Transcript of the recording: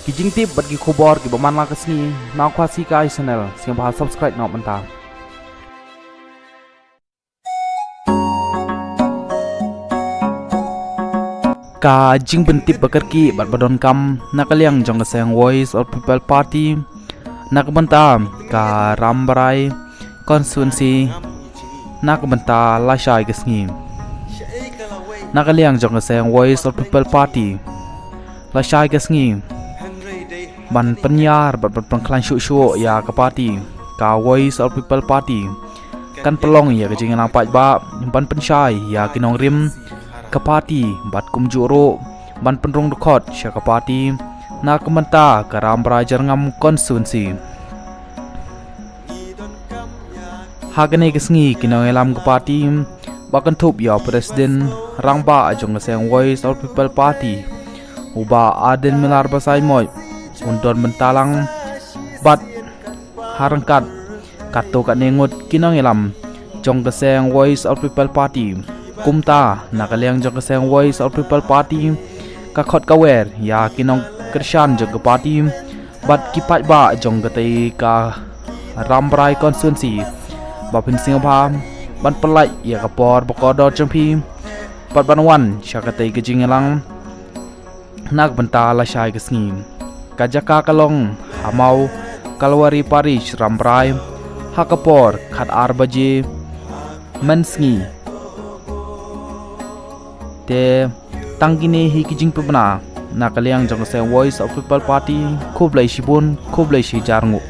kijing tip bat ki khobor ki baman la kasni na khwasi ka channel sing bahal subscribe na manta ka jing bentip bakar ki bat badon kam nakaliang jong kaseng Voice of People Party nakbanta ka rambarai constituency nakbanta lashai kasni nakaliang jong kaseng Voice of People Party lashai kasni ban penyar bat pengklan syu ya ke parti ka Voice of People Party kan pelong ya ke jing nampak ba ban pensyai ya kinong rim ke parti bat kumjuro ban penrong dekot sya ke parti na kementa ke rambra jerngam konstituensi hagane kesngi kinong elam ke parti bakan thup ya presiden rangba ajong seng Voice of People Party uba aden milar basai moy undon mentalang bat harangkat kato kat nengut kinong elam jong keseng Voice of People Party kumta nakaliang jong keseng Voice of People Party kakot kawer ya kinong kershan jong ke parti bat kipat ba jong ketai ka rambrai konstituensi bapin singapha ban pelai ya kapor bokodor jempi bat banwan syakatai kejing elang nak benta la syai kesngi kajaka kalong hamau kalwari parish rambrai hakapor khat arbaje mensngi te tangkine hi kijing pebna nakaliang jong se Voice of People Party khoblai shibun khoblai shi jarngu